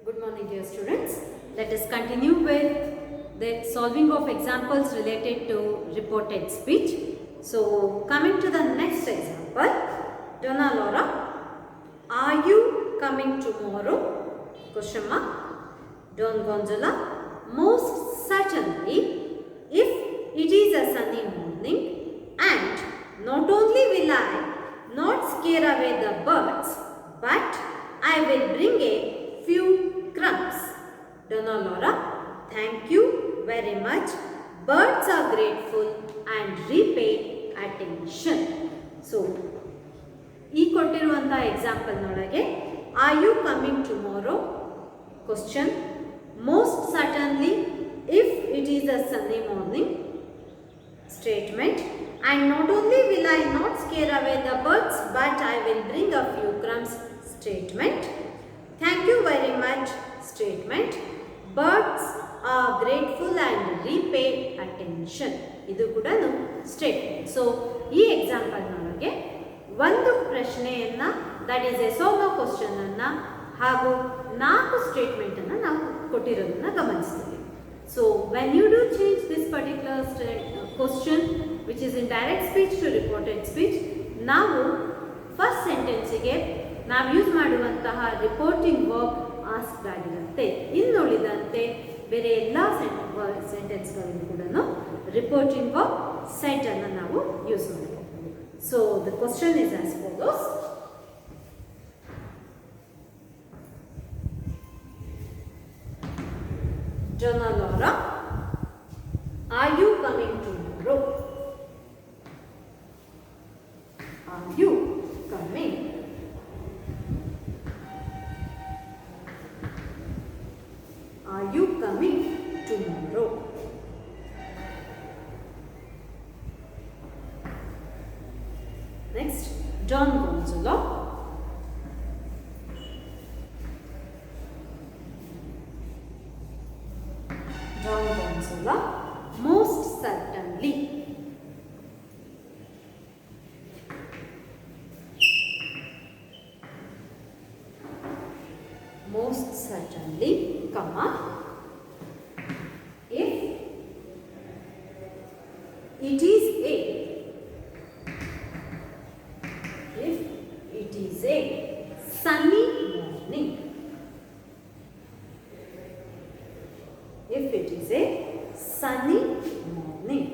Good morning, dear students. Let us continue with the solving of examples related to reported speech. So, coming to the next example, Donna Laura, are you coming tomorrow? Question mark. Don Gonzalo, most certainly, if it is a sunny morning, and not only will I not scare away the birds, but I will bring a few crumbs. Donna Laura, thank you very much. Birds are grateful and repay attention. So, ಈ ಕೊಟ್ಟಿರುವಂತಹ example ನೊಳಗೆ are you coming tomorrow question most certainly if it is a sunny morning statement, and not only will I not scare away the birds but I will bring a few crumbs statement, thank you very much statement, birds are grateful and repay attention. ಇದು ಕೂಡ statement. So ಈ example ನೊಳಗೆ ಒಂದು ಪ್ರಶ್ನೆಯನ್ನ that is yes or no question ಅನ್ನ ಹಾಗೂ 4 statement ಅನ್ನ ನಾವು ಕೊಟ್ಟಿರೋದನ್ನ ಗಮನಿಸ್ತೀವಿ. So when you do change this particular question which is in direct speech to reported speech, ನಾವು ಫಸ್ಟ್ ಸೆಂಟೆನ್ಸಿಗೆ ನಾವು ಯೂಸ್ ಮಾಡುವಂತಹ ರಿಪೋರ್ಟಿಂಗ್ ವರ್ಬ್ ಆಸ್ಕ್ಡ್ ಆಗಿರುತ್ತೆ. ಇನ್ನುಳಿದಂತೆ ಬೇರೆ ಎಲ್ಲ ಸೆಂಟೆನ್ಸ್ಗಳಿಗೂ ಕೂಡ ರಿಪೋರ್ಟಿಂಗ್ ವರ್ಬ್ ಸೆಟ್ ಅನ್ನು ನಾವು ಯೂಸ್ ಮಾಡಬಹುದು. So the question is as follows. Donna Laura, are you coming tomorrow? Are you coming? Are you coming tomorrow? Next, Don Gonzalo. Don Gonzalo, most certainly. Most certainly, comma, if it is a, if it is a sunny morning, if it is a sunny morning,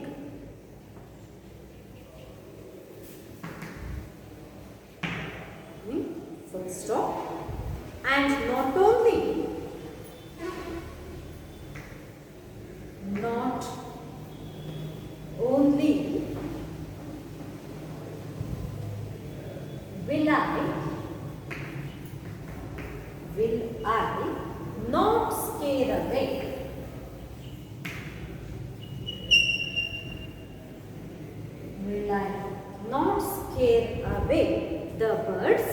full stop, and not only will I not scare away, will I not scare away the birds,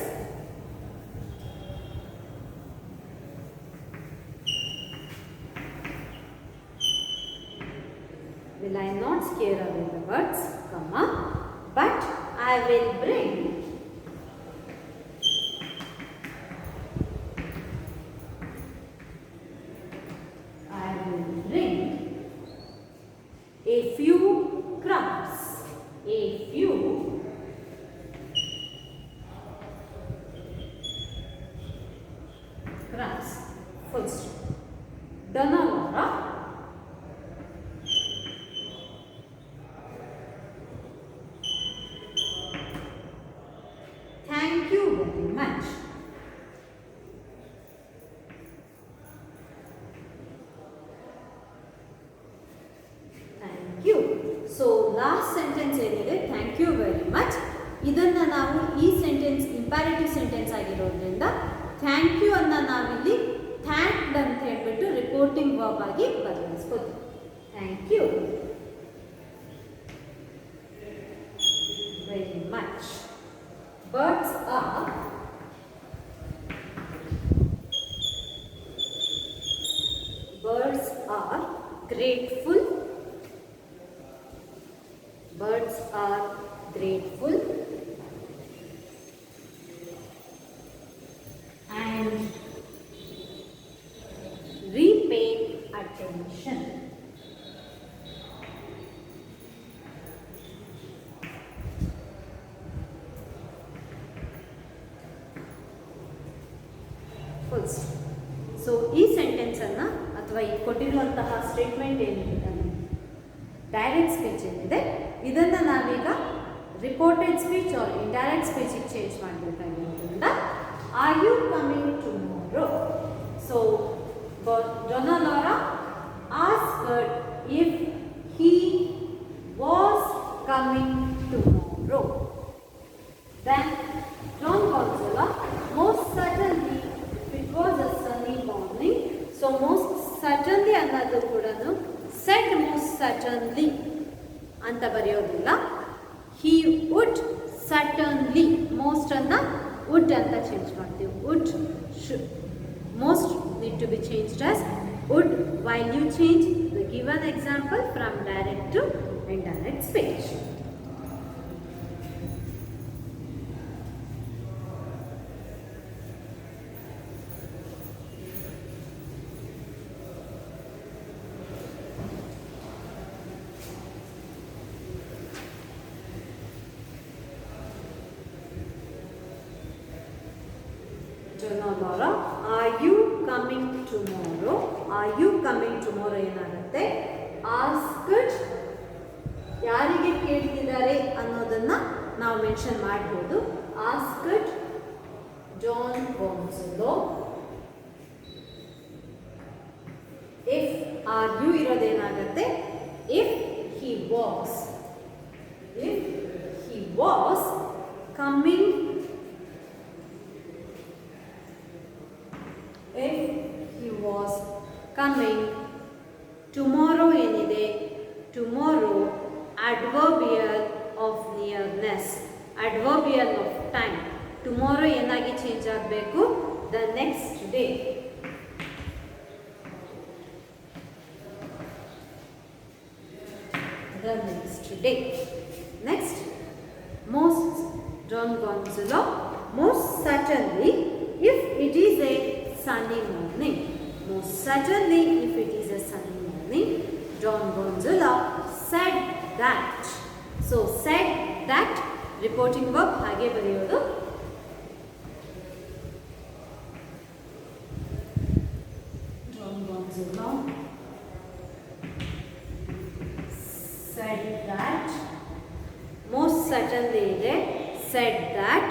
will I not scare away the birds, comma, but I will bring a few crumbs, a few crumbs, full stop. Donna Laura, thank you very much. Thank you. So last sentence ಏನಿದೆ thank you very much, ಇದನ್ನು ನಾವು ಈ sentence imperative sentence ಆಗಿರೋದ್ರಿಂದ thank you ಅನ್ನು ನಾವಿಲ್ಲಿ thanked ಅಂತ ಹೇಳ್ಬಿಟ್ಟು reporting verb ಆಗಿ ಬದಲಾಯಿಸ್ಕೋತೀವಿ. Thank you very much. Birds are grateful. Birds are grateful and continuation. So ಈ ಸೆಂಟೆನ್ಸನ್ನು ಅಥವಾ ಈ ಕೊಟ್ಟಿರುವಂತಹ ಸ್ಟೇಟ್ಮೆಂಟ್ ಏನಿದೆ ಡೈರೆಕ್ಟ್ ಸ್ಪೀಚ್ ಏನಿದೆ ಇದನ್ನು ನಾವೀಗ ರಿಪೋರ್ಟೆಡ್ ಸ್ಪೀಚ್ ಆರ್ ಇಂಡೈರೆಕ್ಟ್ ಸ್ಪೀಚಿಗೆ ಚೇಂಜ್ ಮಾಡಬೇಕಾಗಿರೋದ್ರಿಂದ are you coming tomorrow. So Donna Laura asked if he was coming tomorrow. Then John Gonzalo, most certainly it was a sunny morning. So most certainly ಅನ್ನೋದು ಕೂಡ said most certainly ಅಂತ ಬರೆಯೋದಿಲ್ಲ. He would certainly, most ಅನ್ನ would ಅಂತ change ಮಾಡ್ತೀವಿ. would should, most need to be changed as would while you change the given example from direct to indirect speech. Laura, are you coming tomorrow? Are you coming tomorrow ಏನಾಗುತ್ತೆ? asked ಯಾರಿಗೆ ಕೇಳ್ತಿದ್ದಾರೆ ಅನ್ನೋದನ್ನ ನಾವು mention ಮಾಡಬಹುದು. asked John Gonzalo. if are you ಇರೋದೇನಾಗುತ್ತೆ? if he was coming, if he was coming, tomorrow ಏನಿದೆ? tomorrow adverbial of nearness, adverbial of time. tomorrow ಏನಾಗಿ change ಆಗಬೇಕು? the next day. the next day. Next, most John Gonzalo, most certainly if it is a sunny morning. most certainly if it is a sunny morning, John Gonzalo said that. so said that reporting verb ಹಾಗೆ ಬರೆಯೋದು. John Gonzalo said that, most certainly ಇದೆ, said that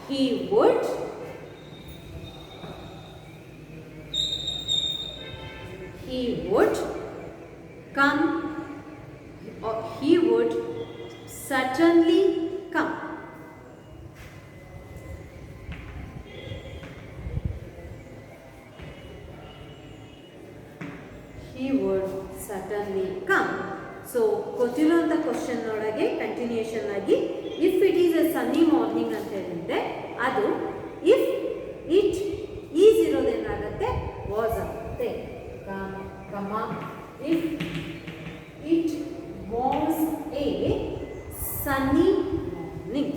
he would come, or he would certainly come. he would certainly come. so ಗೊತ್ತಿರುವಂಥ question ಒಳಗೆ continuation ಆಗಿ if it is a sunny morning ಅಂತ ಹೇಳಿದ್ರೆ ಅದು if it is ಇರೋದೇನಾಗುತ್ತೆ? was ಆಗುತ್ತೆ. if it was a sunny morning.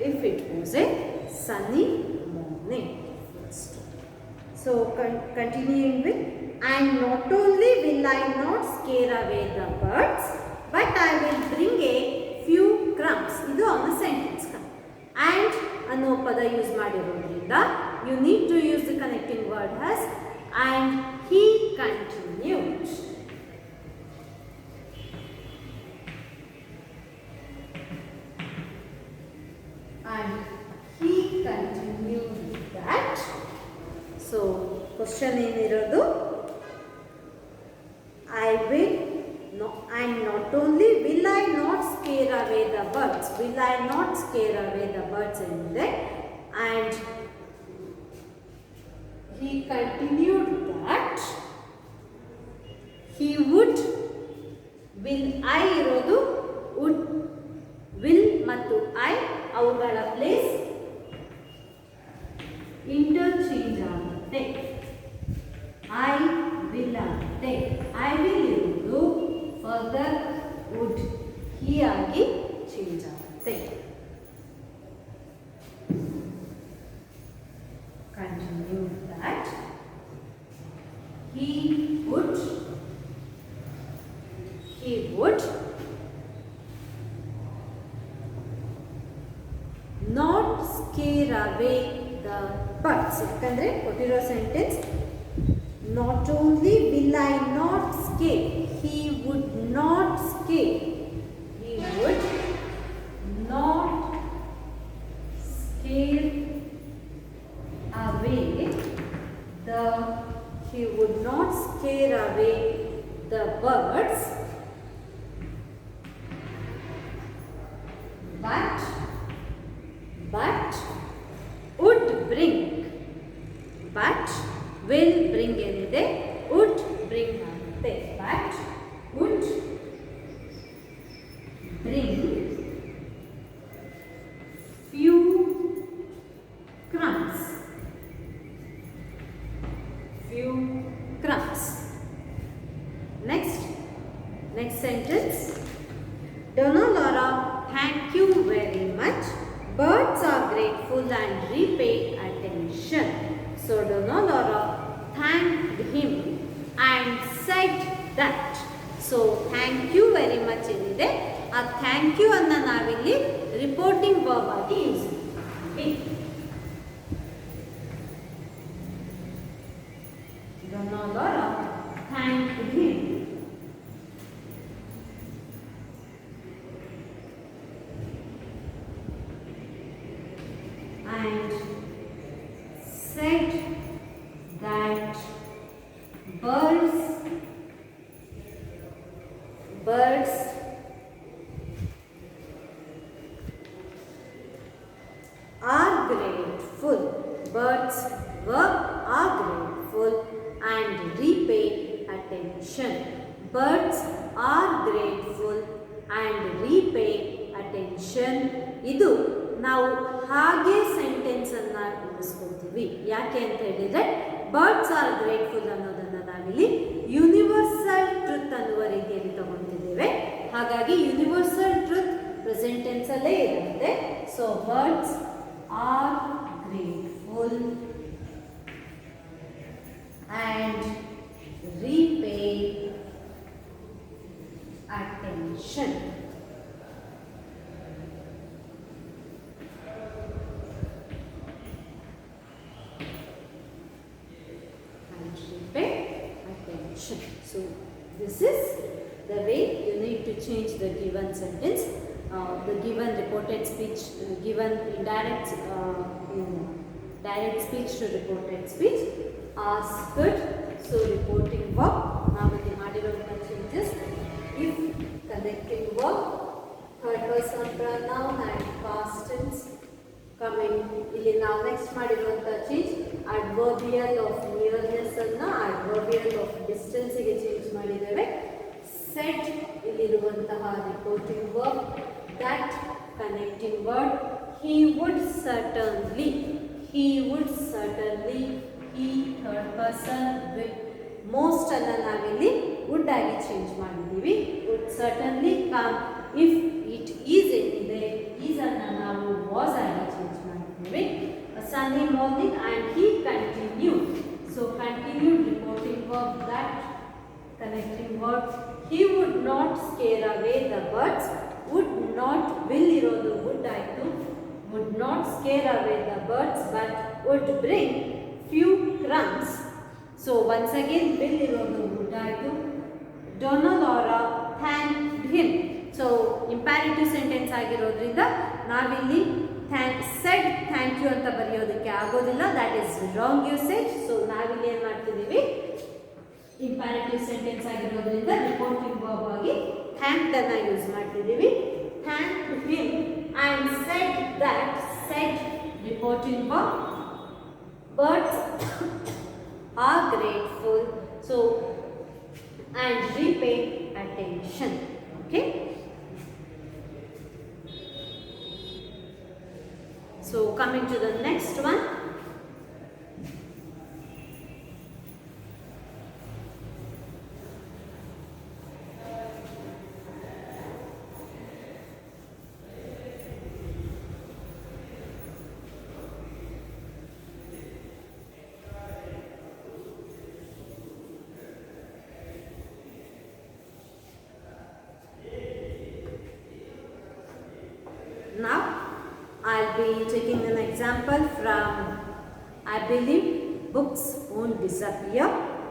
if it was a sunny morning. so continuing with, and not only will I not scare away the birds, but I will bring a few crumbs. ಇದು ಅವನ sentence. and ಅನ್ನೋ ಪದ use ಮಾಡಿರೋದ್ರಿಂದ you need to use the connecting word as and he continued. and he continued that. so question ಏನಿರೋದು? I will no, and not only will I not scare away the birds, will I not scare away the birds ಏನಿದೆ, and he continued that he would, will I ಇರೋದು would, will ಮತ್ತು I ಅವುಗಳ place interchange ಆಗುತ್ತೆ. I will ಆಗುತ್ತೆ. I will ಇರುವುದು further would he ಆಗಿ change ಆಗುತ್ತೆ. scare away the birds. ಯಾಕಂದ್ರೆ ಕೊಟ್ಟಿರೋ sentence not only will I not scare, he would not scare. He would not scare away the he would not scare away the birds, but would bring, but will bring ಏನಿದೆ would bring ಆಗುತ್ತೆ, but would bring few crumbs, few crumbs. Next sentence. Donna Laura, thank you very much. Birds are grateful and repay attention. So Donna Laura thanked him and said that. So thank you very much ಏನಿದೆ ಆ thank you ಅನ್ನ ನಾವಿಲ್ಲಿ reporting verb ಆಗಿ use ಮಾಡ್ತೀವಿ. Donna Laura thanked him and said that birds are grateful. Birds are grateful and repay attention. Birds are grateful and repay attention. ಇದು ನಾವು ಹಾಗೆ sentence ಅನ್ನ ಉಳಿಸ್ಕೊಳ್ತೀವಿ. ಯಾಕೆ ಅಂತ ಹೇಳಿದ್ರೆ ಬರ್ಡ್ಸ್ ಆರ್ ಗ್ರೇಟ್ಫುಲ್ ಅನ್ನೋದನ್ನ ನಾವಿಲ್ಲಿ ಯೂನಿವರ್ಸಲ್ ಟ್ರುತ್ ಅನ್ನುವ ರೀತಿಯಲ್ಲಿ ತಗೊಂಡಿದ್ದೇವೆ. ಹಾಗಾಗಿ ಯೂನಿವರ್ಸಲ್ ಟ್ರುತ್ ಪ್ರೆಸೆಂಟ್ ಟೆನ್ಸ್ ಅಲ್ಲೇ ಇರುತ್ತೆ. So birds are grateful and repay attention. And repay attention. So this is the way you need to change the given sentence, the given reported speech, given indirect direct speech to reported speech. Asked, so reporting verb ನಾವಿಲ್ಲಿ ಮಾಡಿರುವಂತಹ changes. If connecting verb, third person pronoun and past tense coming. ಇಲ್ಲಿ ನಾವು next ಮಾಡಿರುವಂತಹ change adverbial of nearness ಅನ್ನ adverbial of distance ಗೆ change ಮಾಡಿದ್ದೇವೆ. Said ಇಲ್ಲಿರುವಂತಹ reporting verb, that connecting word, he would certainly, he third person with most ಅನ್ನ ನಾವಿಲ್ಲಿ would ಆಗಿ ಚೇಂಜ್ ಮಾಡಿದ್ದೀವಿ. would certainly come. if it is ಏನಿದೆ is ಅನ್ನ ನಾವು was ಆಗಿ ಚೇಂಜ್ ಮಾಡಿದ್ದೀವಿ. Sunday morning and he continued. So continued reporting verb, that connecting word, he would not scare away the birds. would not will ಇರೋದು would ಆಯಿತು. would not scare away the birds but would bring few crumbs. So once again will ಇರೋದು would ಆಯಿತು. Donna Laura thanked him. So imperative sentence ಆಗಿರೋದ್ರಿಂದ ನಾವಿಲ್ಲಿ said thank you ಅಂತ ಬರೆಯೋದಕ್ಕೆ ಆಗೋದಿಲ್ಲ. that is wrong usage. So ನಾವಿಲ್ಲಿ ಏನು ಮಾಡ್ತಿದ್ದೀವಿ, imperative sentence ಆಗಿರೋದ್ರಿಂದ ರಿಪೋರ್ಟಿಂಗ್ ವರ್ಬ್ ಆಗಿ thanked ಅನ್ನ ಯೂಸ್ ಮಾಡ್ತಿದ್ದೀವಿ. thanked him and said that, said reporting verb, birds are grateful, so and repay attention. Okay, so coming to the next one. Now I'll be taking an example from I believe books won't disappear.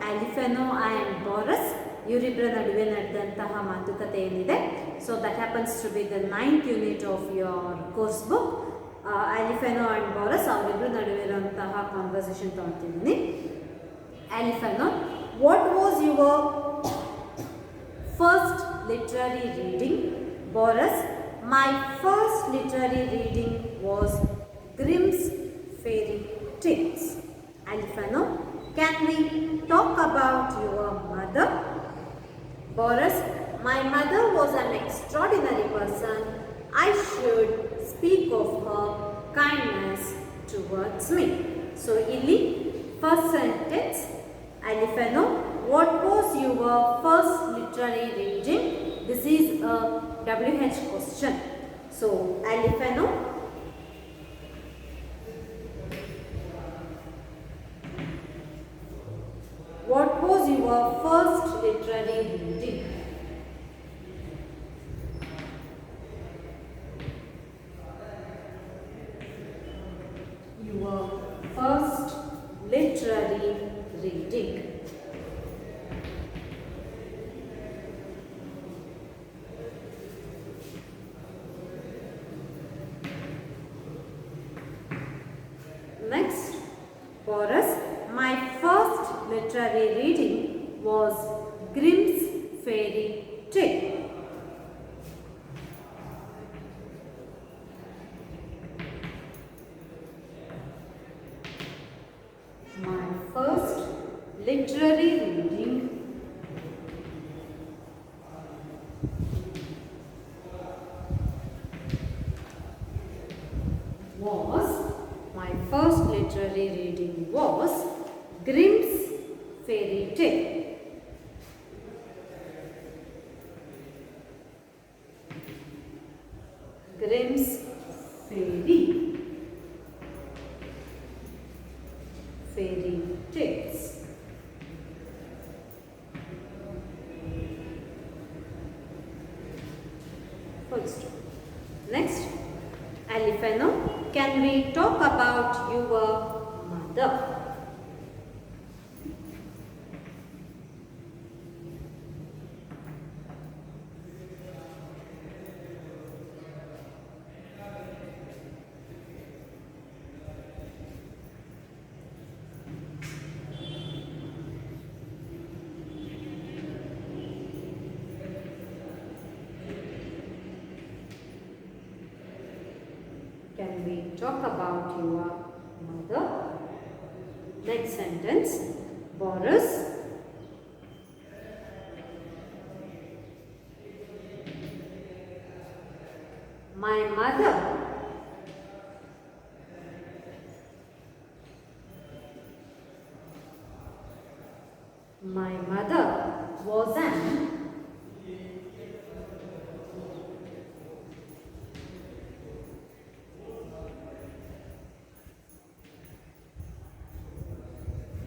Alifano and Boris ಇವರಿಬ್ಬರ ನಡುವೆ ನಡೆದಂತಹ ಮಾತುಕತೆ ಏನಿದೆ. So that happens to be the 9th unit of your course book. Alifano and Boris ಅವರಿಬ್ಬರ ನಡುವೆ ಇರುವಂತಹ conversation ತಗೊಳ್ತಿದ್ದೀನಿ. Alifano, what was your first literary reading? Boris, my first literary reading was Grimm's Fairy Tales. Alifano, can we talk about your mother? Boris, my mother was an extraordinary person. I should speak of her kindness towards me. So, illi first sentence, Alifano, what was your first literary reading? This is a WH question. So, Alifano, what was your first literary reading? Your first literary reading. Next, Boris, my first literary reading was Grimm's Fairy Tale. My first literary reading was Grimm's Fairy Tale. Grimm's Fairy Tales. Full stop. Next, Alifano, can we talk about your mother? Can we talk about your mother? Next sentence, Boris, my mother was an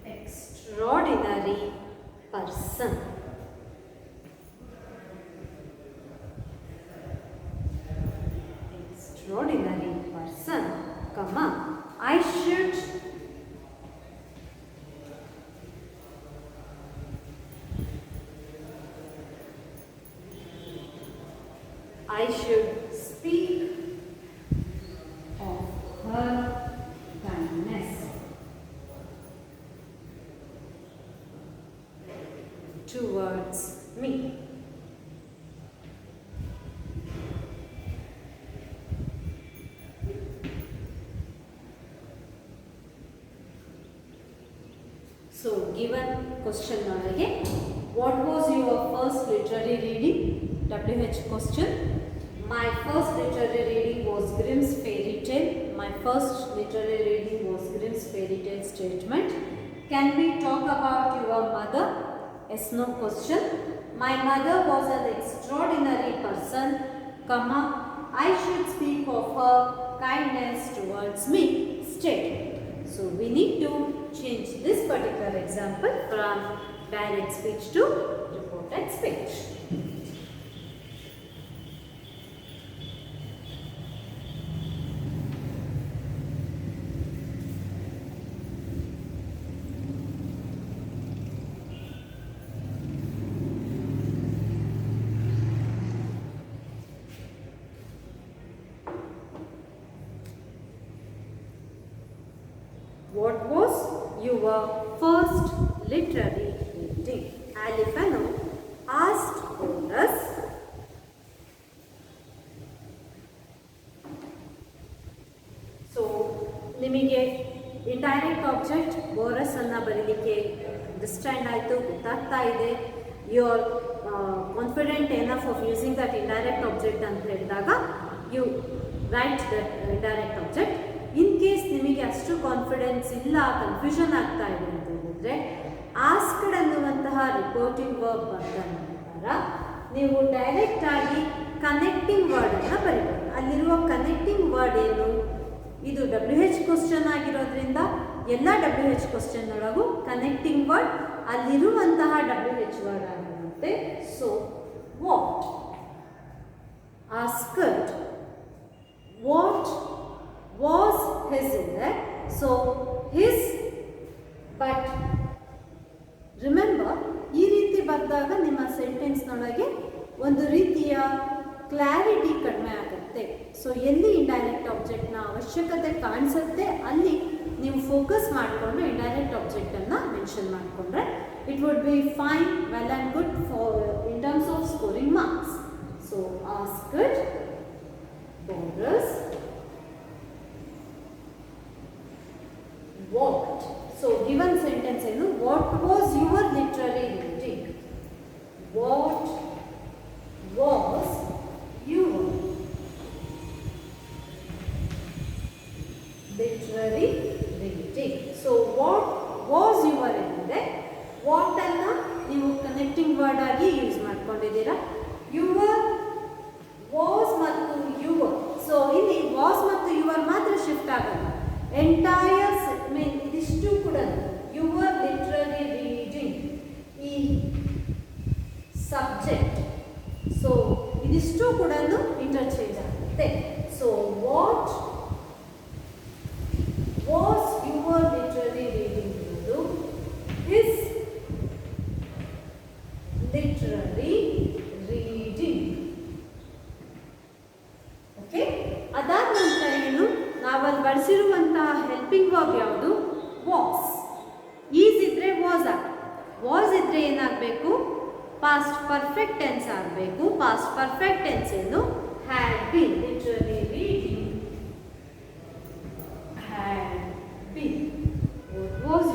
extraordinary person. Extraordinary person, comma, I should speak of her kindness towards me. So, given question nolage, what was your first literary reading? WH question. My first literary reading was Grimm's Fairy Tale. My first literary reading was Grimm's Fairy Tale statement. Can we talk about your mother? Yes, no question. My mother was an extraordinary person, comma, I should speak of her kindness towards me, statement. So, we need to change this particular example from direct speech to reported speech. What was your first literary reading? Alifano asked Boris. So, ನಿಮಗೆ indirect object Boris ಅನ್ನು ಬರೀಲಿಕ್ಕೆ understand ಆಯಿತು, ಗೊತ್ತಾಗ್ತಾ ಇದೆ. You are confident enough of using that indirect object ಅಂತ ಹೇಳಿದಾಗ you write that indirect object. In case ನಿಮಗೆ ಅಷ್ಟು ಕಾನ್ಫಿಡೆನ್ಸ್ ಇಲ್ಲ, ಕನ್ಫ್ಯೂಷನ್ ಆಗ್ತಾ ಇದೆ ಅಂತ ಹೇಳಿದ್ರೆ ಆಸ್ಕ್ಡ್ ಅನ್ನುವಂತಹ ರಿಪೋರ್ಟಿಂಗ್ ವರ್ಬ್ ಬಂದ ನಂತರ ನೀವು ಡೈರೆಕ್ಟ್ ಆಗಿ ಕನೆಕ್ಟಿಂಗ್ ವರ್ಡನ್ನು ಬರೀಬೇಕು. ಅಲ್ಲಿರುವ ಕನೆಕ್ಟಿಂಗ್ ವರ್ಡ್ ಏನು? ಇದು WH ಕ್ವಶನ್ ಆಗಿರೋದ್ರಿಂದ ಎಲ್ಲ WH ಕ್ವಶನ್ ಒಳಗೂ ಕನೆಕ್ಟಿಂಗ್ ವರ್ಡ್ ಅಲ್ಲಿರುವಂತಹ WH ವರ್ಡ್ ಆಗಿರುತ್ತೆ. So what, asked, what was his in there. So his, but remember ಈ ರೀತಿ ಬಂದಾಗ ನಿಮ್ಮ ಸೆಂಟೆನ್ಸ್ನೊಳಗೆ ಒಂದು ರೀತಿಯ ಕ್ಲಾರಿಟಿ ಕಡಿಮೆ ಆಗುತ್ತೆ. ಸೊ ಎಲ್ಲಿ ಇಂಡೈರೆಕ್ಟ್ ಆಬ್ಜೆಕ್ಟ್ನ ಅವಶ್ಯಕತೆ ಕಾಣಿಸುತ್ತೆ ಅಲ್ಲಿ ನೀವು ಫೋಕಸ್ ಮಾಡಿಕೊಂಡು ಇಂಡೈರೆಕ್ಟ್ ಆಬ್ಜೆಕ್ಟನ್ನು ಮೆನ್ಷನ್ ಮಾಡಿಕೊಂಡ್ರೆ it would be fine, well and good for in terms of scoring marks. So asked Boris what. So given sentence ಏನು? What was your literary reading? What was your literary reading? So what was your ಎಂದರೆ what ಅನ್ನ ನೀವು connecting word ಆಗಿ use ಮಾಡ್ಕೊಂಡಿದ್ದೀರಾ. your was ಮತ್ತು your, so ಇಲ್ಲಿ was ಮತ್ತು your ಮಾತ್ರ ಶಿಫ್ಟ್ ಆಗಲ್ಲ. ಎಂಟೈರ್ ಮೀನ್ ಇದಿಷ್ಟು ಕೂಡ ಯುವರ್ ಲಿಟ್ರರಿ ರೀಡಿಂಗ್ ಈ ಸಬ್ಜೆಕ್ಟ್, ಸೊ ಇದಿಷ್ಟು ಕೂಡ ಇಂಟರ್ಚೇಂಜ್ ಆಗುತ್ತೆ. So what was your literary reading ಇರೋದು ಹಿಸ್ ಲಿಟ್ರರಿ ರೀಡಿಂಗ್. ಓಕೆ, ಅದಾದ ನಂತರ ಏನು? ನಾವಲ್ಲಿ ಬಳಸಿರುವಂತಹ ಹೆಲ್ಪಿಂಗ್ ವರ್ಬ್ ಯಾವುದು? ವಾಸ್. ಈಸ್ ಇದ್ರೆ ವಾಸ್ ಆಗ, ವಾಸ್ ಇದ್ರೆ ಏನಾಗಬೇಕು? ಪಾಸ್ಟ್ ಪರ್ಫೆಕ್ಟ್ ಟೆನ್ಸ್ ಆಗಬೇಕು. ಪಾಸ್ಟ್ ಪರ್ಫೆಕ್ಟ್ ಟೆನ್ಸ್ ಏನು? Had been. Literary reading had been. What was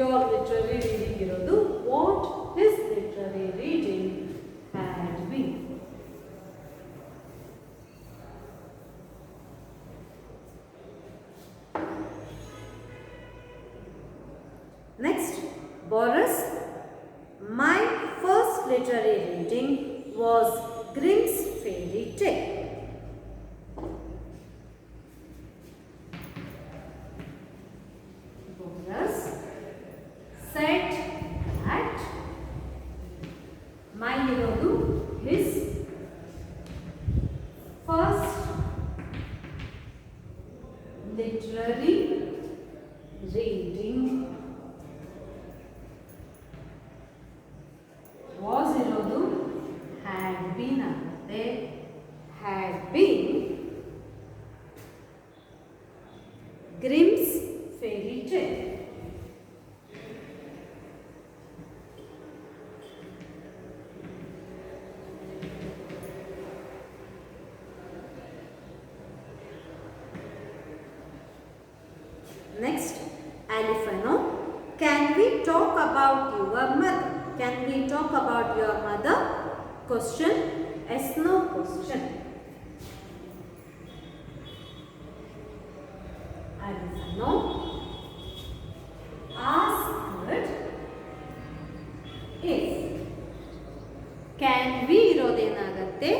your literary reading ಇರೋದು what his literary reading had been. Next, Boris, my first literary reading was Grimm's Fairy Tale. Boris said that my irodu his first literary reading was ಇರೋದು had been ಆಗುತ್ತೆ. had been Grimm's Fairy Tale. Next, Alifano, can we talk about your mother? Can we talk about your mother? Question, yes, no question. Alifano asked if. Can we ಇರೋದೇನಾಗತ್ತೆ?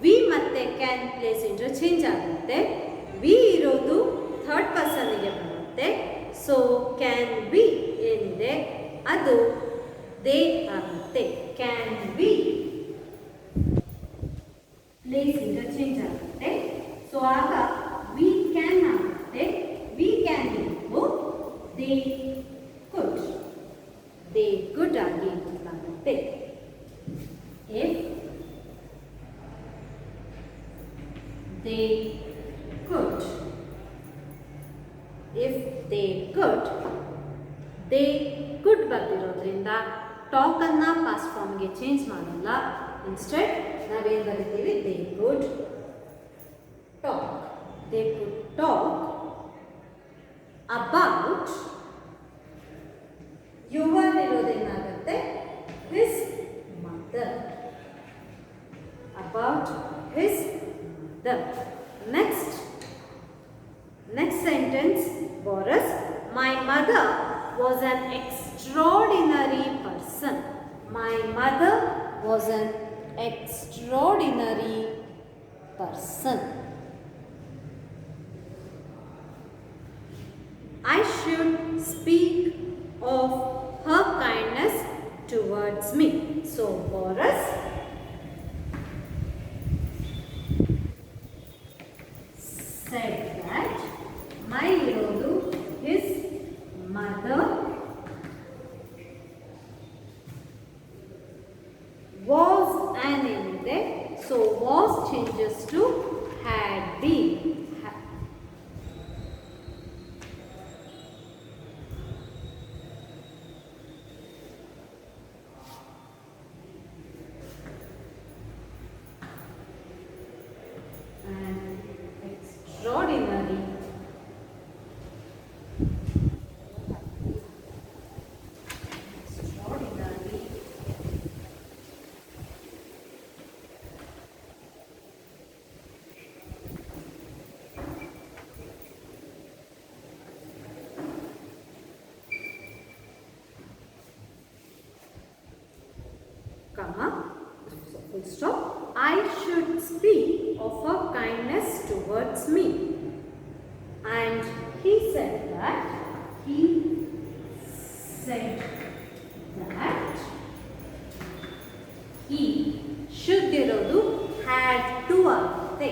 we ಮತ್ತೆ can place interchange ಆಗುತ್ತೆ. we ಇರೋದು third ಪರ್ಸನ್ಗೆ ಬರುತ್ತೆ. So can be ಏನಿದೆ ಅದು they ಆಗುತ್ತೆ. Can be place interchange ಆಗುತ್ತೆ. ಸೊ ಆಗ ವಿ ಕ್ಯಾನ್ ಆಗುತ್ತೆ. ವಿ ಕ್ಯಾನ್ ಇರೋದು ದೇ ಕುಡ್. ದೇ ಗುಡ್ ಆಗಿ ಬದಲಾಗುತ್ತೆ. If they could. If they could ಬರ್ದಿರೋದ್ರಿಂದ ಟಾಕ್ ಅನ್ನ ಪಾಸ್ಟ್ ಫಾರ್ಮ್ಗೆ ಚೇಂಜ್ ಮಾಡಲ್ಲ. ಇನ್ಸ್ಟೆಡ್ ನಾವೇನು ಬರಿತೀವಿ, they could talk about. Your ಇರೋದೇನಾಗುತ್ತೆ, his mother, about his mother. Next sentence, Boris, my mother was an extraordinary person. My mother was an extraordinary person. I should speak of her kindness towards me. So Boris said that my irodu, his mother was an ಏನಿದೆ, so was changes to had been. Extraordinary comma, full stop. I should speak of her kindness towards me. And he said that he should ಇರೋದು had to ಆಗುತ್ತೆ.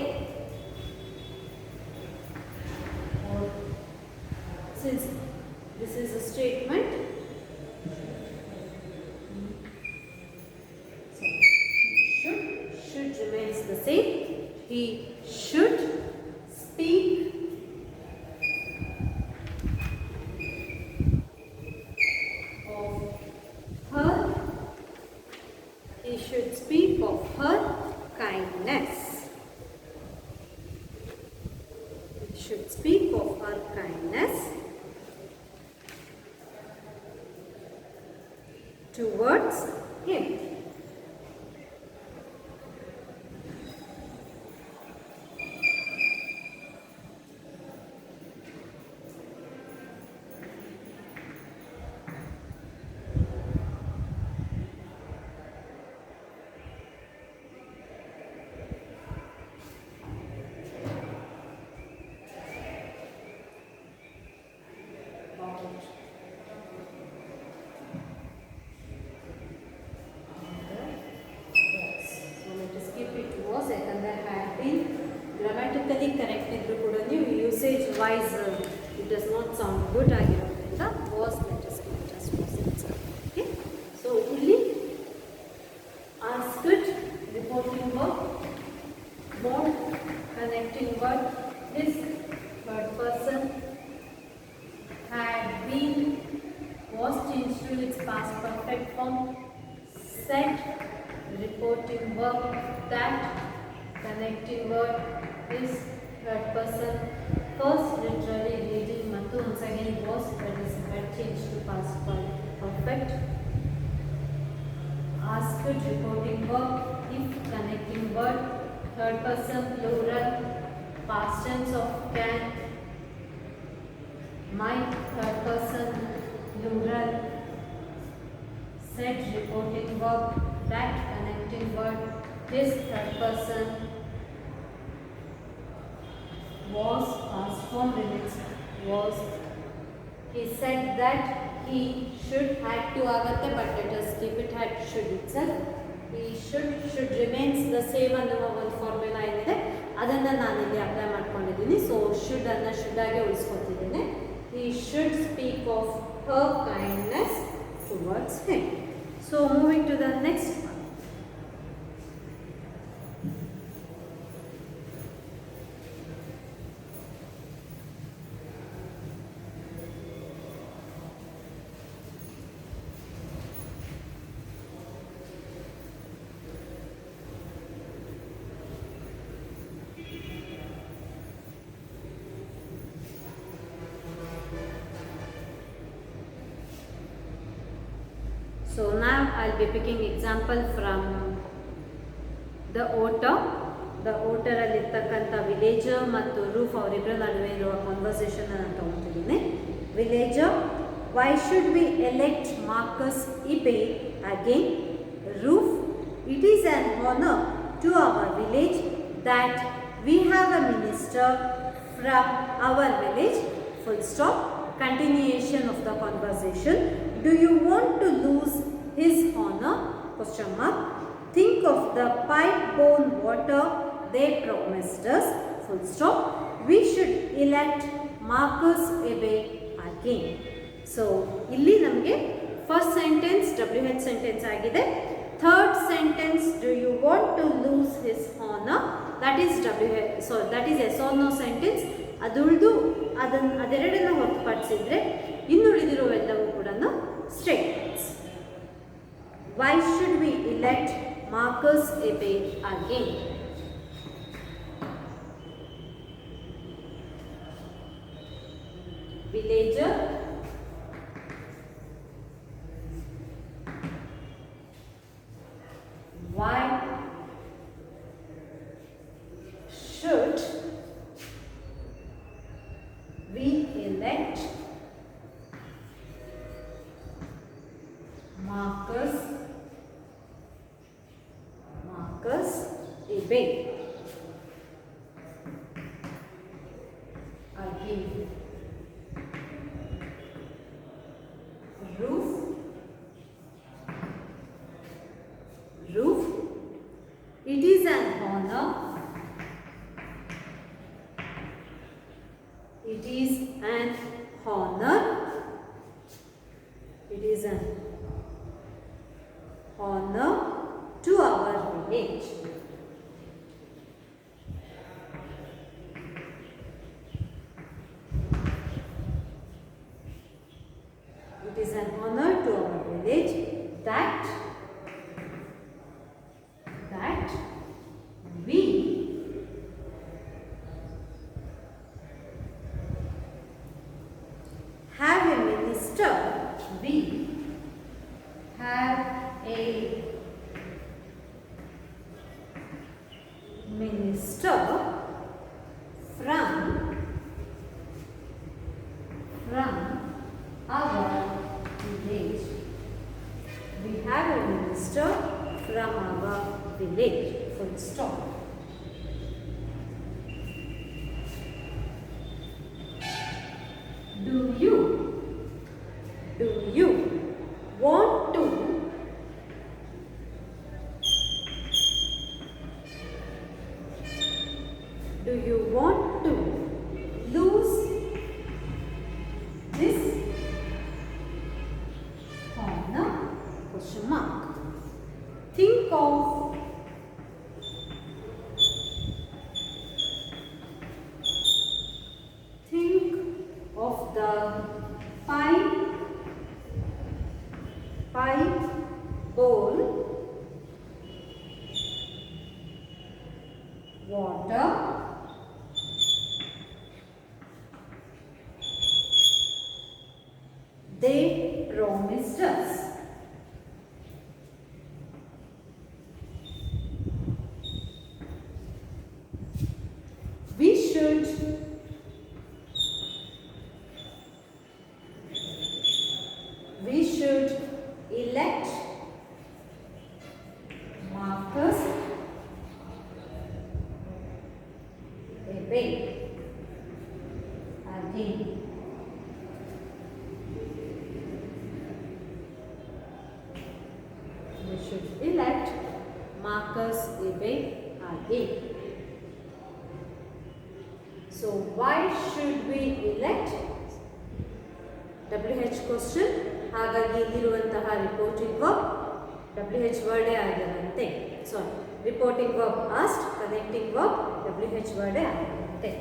Since this is a statement, should remains the same. He should speak of her. He should speak of her kindness. He should speak of her kindness towards him. Grammatically correct idru kuda ನೀವು usage wise it does not sound good ಆಗಿರೋದ್ರಿಂದ was let us keep just was itself. Okay, so ಇಲ್ಲಿ asked, reporting verb, more connecting word, his third person, had been was changed to its past perfect form, said reporting verb, that connecting word, is third person, first literally reading ಮತ್ತು once again was participle changed to past perfect, asked reporting verb, if connecting word, third person plural, past tense of can, my third person plural, said reporting verb, that connecting word, his third person, was past form limits was, he said that he should had to ಆಗುತ್ತೆ, but let us keep it had should itself. He should remains the same ಅನ್ನುವ ಒಂದು formula ಏನಿದೆ ಅದನ್ನು ನಾನು ಇಲ್ಲಿ apply ಮಾಡ್ಕೊಂಡಿದ್ದೀನಿ. So should ಅನ್ನು should ಆಗಿ ಉಳಿಸ್ಕೊತಿದ್ದೀನಿ. he should speak of her kindness towards him. So moving to the next one. So now I'll be picking example from the author. The author ಅಲ್ಲಿರ್ತಕ್ಕಂಥ ವಿಲೇಜರ್ ಮತ್ತು roof ಅವರಿಬ್ಬರ ನಡುವೆ ಇರುವ conversation ಅನ್ನು ತಗೊಳ್ತಿದ್ದೀನಿ. Villager, why should we elect Marcus Ibe again? Roof, it is an honor to our village that we have a minister from our village. Full stop. Continuation of the conversation. Do you want to lose his honor? Question mark. Think of the pipe-borne water they promised us. Full stop. We should elect Marcus Ibe again. So, ಇಲ್ಲಿ ನಮಗೆ first sentence WH sentence ಆಗಿದೆ. Third sentence, do you want to lose his honor? That is WH. So, that is yes or no sentence. ಅದೆರಡನ್ನು ಹೊರತುಪಡಿಸಿದ್ರೆ ಇನ್ನುಳಿದಿರುವೆಲ್ಲವೂ ಕೂಡ statements. Why should we elect Marcus Ibe again? Villager, why should we elect Marcus Ibe again? Roof, it is an honor. It is an honor. It is an honor to our village. It is an honor to our village that we have a minister. We have a minister from our village. We have a minister from our village. Full stop. Do you want to lose this honor? Question mark. Think of the pipe bowl water they promised us. We should elect Marcus Ibe again. We should elect Marcus Ibe again. So why should we elect? WH question. ಹಾಗಾಗಿ ಇಲ್ಲಿರುವಂತಹ reporting verb WH ವರ್ಡೇ ಆಗಿರುತ್ತೆ. Sorry, reporting verb asked, connecting verb WH ವರ್ಡೇ ಆಗಿರುತ್ತೆ.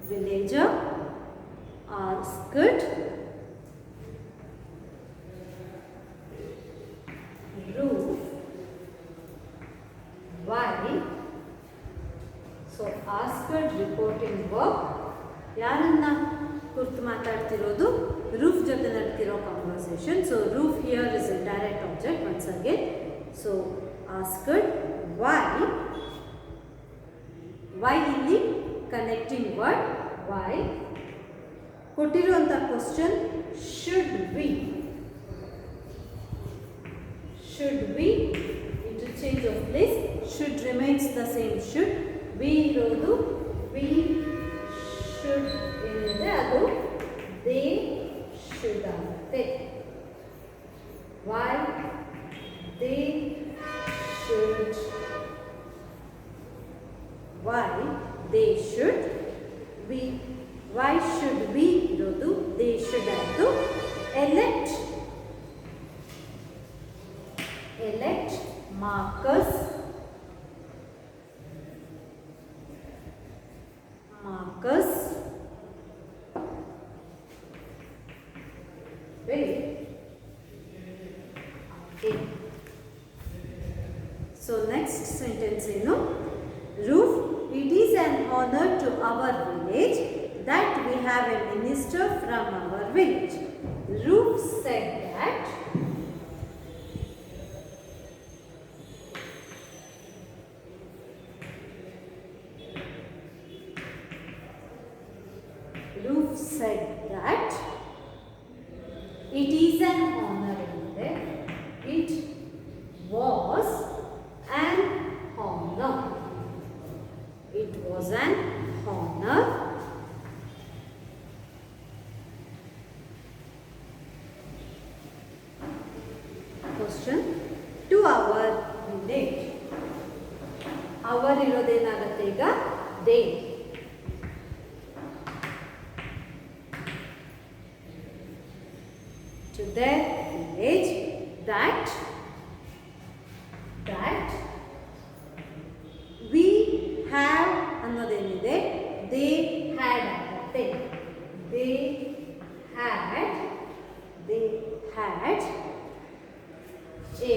Villager, asked asked reporting work. ಯಾರನ್ನ ಕುರಿತು ಮಾತಾಡ್ತಿರೋದು? Roof ಜೊತೆ ನಡೆತಿರೋ conversation. So roof here is a direct object once again. So asked why ಇಲ್ಲಿ ಕನೆಕ್ಟಿಂಗ್ ವರ್ಡ್ ವೈ. ಕೊಟ್ಟಿರುವಂಥ question should we interchange of place. Should remains the same. Should we ಇರೋದು we should ಏನಿದೆ ಅದು they should ಆಗುತ್ತೆ. why they should we why should we ಇರೋದು they should ಆಯಿತು. elect Marcus right. Okay. So next sentence ಏನು? Roof, it is an honor to our village that we have a minister from our village. Roof said that it is an honor. It was an honor. It was an honor question to our village. Our ಇರೋದೇನಾಗುತ್ತೆ ಈಗ they. To their village that we have ಅನ್ನೋದೇನಿದೆ they had ಆಗುತ್ತೆ. they had a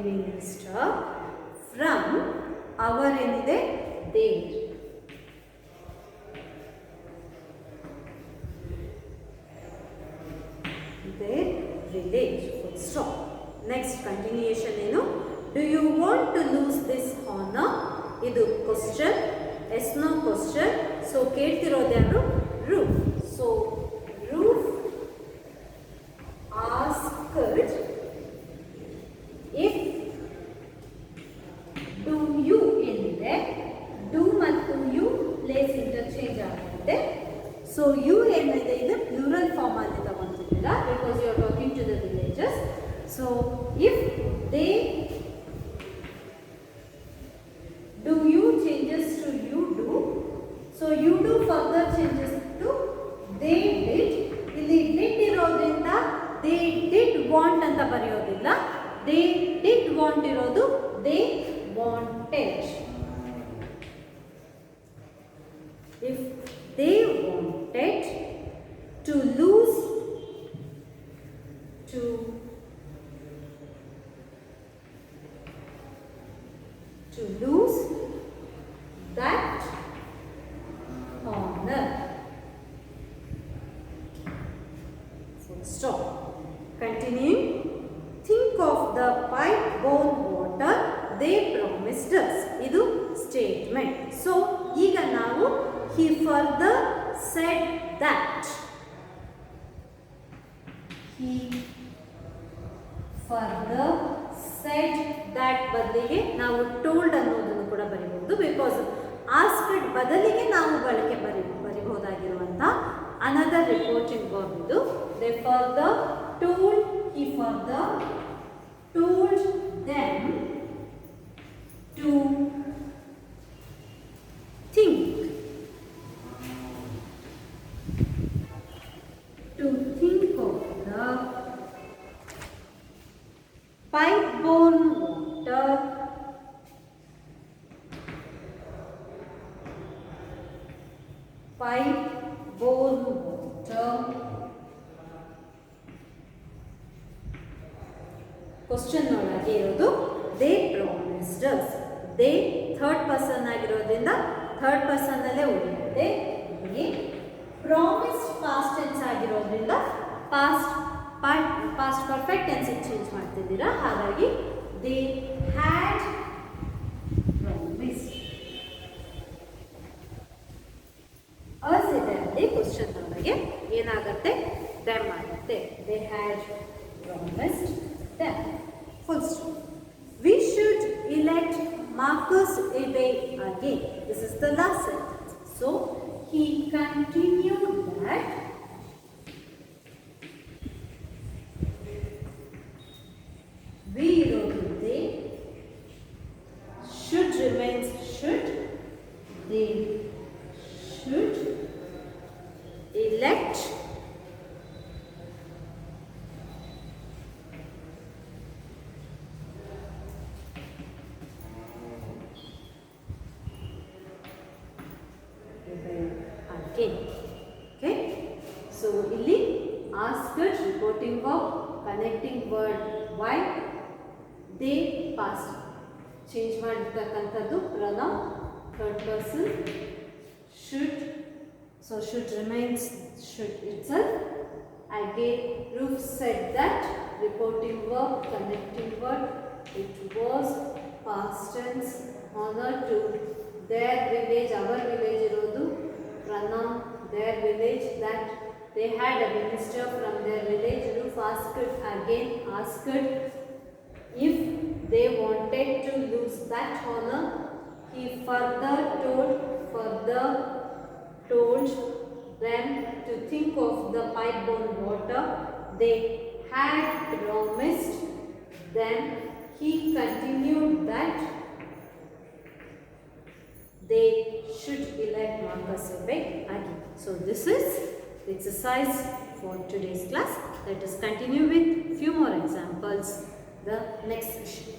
minister from our ಏನಿದೆ their village. Full stop. Next continuation ಏನು? Do you want to lose this honor? ಇದು question, yes no question. So ಕೇಳ್ತಿರೋದು ಯಾರು? Roof. So Roof asked if do you ಏನಿದೆ do ಮತ್ತು you place interchange ಆಗುತ್ತೆ. So you ಏನಿದೆ ಇದು plural form ಅಲ್ಲಿ ತಗೊಂತಿದ್ದೀರಾ because you are talking to the villagers. So if they do you changes to you do. So you do further changes to they did. ಇಲ್ಲಿ did ಇರೋದ್ರಿಂದ they did want ಅಂತ ಬರೆಯೋದಿಲ್ಲ. they did want ಇರೋದು they wanted. If they wanted to lose that honor. Full stop. Continuing. Think of the pipe-borne water they promised us. ಇದು statement. So ಈಗ ನಾವು he further said that. He further said that ಬದಲಿಗೆ ನಾವು told ಅನ್ನೋದನ್ನು ಕೂಡ ಬರೀಬಹುದು. Because asked ಬದಲಿಗೆ ನಾವು ಬಳಕೆ ಬರೀಬಹುದಾಗಿರುವಂಥ another reporting verb ಇದು. They further told, he further told them to think of the pipe-borne water question ಒಳಗೆ ಇರೋದು they promised us. They third person ಆಗಿರೋದ್ರಿಂದ ಥರ್ಡ್ ಪರ್ಸನ್ ಅಲ್ಲೇ ಉಳಿಯುತ್ತೆ. ಪ್ರಾಮಿಸ್ಡ್ ಪಾಸ್ಟ್ ಟೆನ್ಸ್ ಆಗಿರೋದ್ರಿಂದ ಪಾಸ್ಟ್ ಪರ್ಫೆಕ್ಟ್ ಟೆನ್ಸ್ ಚೇಂಜ್ ಮಾಡ್ತಿದ್ದೀರಾ. ಹಾಗಾಗಿ they had promised us ಇದೆ ಅಲ್ಲಿ ಕ್ವಶನ್ ಒಳಗೆ ಏನಾಗುತ್ತೆ, ದೆಮ್ ಆಗುತ್ತೆ. They had promised them. Full stop. We should elect Marcus Abbey again. This is the last sentence. So he continued that we wrote they should remains should. They should elect again. Okay, so ಇಲ್ಲಿ asked reporting verb connecting word why they past change ಮಾಡಿರ್ತಕ್ಕಂಥದ್ದು pronoun third person should, so should remains should itself. Again proof said that reporting verb connecting word it was past tense. Honor to their village, our village irodu pronoun their village, that they had a minister from their village. Roof asked again, asked if they wanted to lose that honor. He further told them to think of the pipe-borne water they had promised them. He continued that they should elect Marcus Abbey again. So this is the exercise for today's class. Let us continue with few more examples the next session.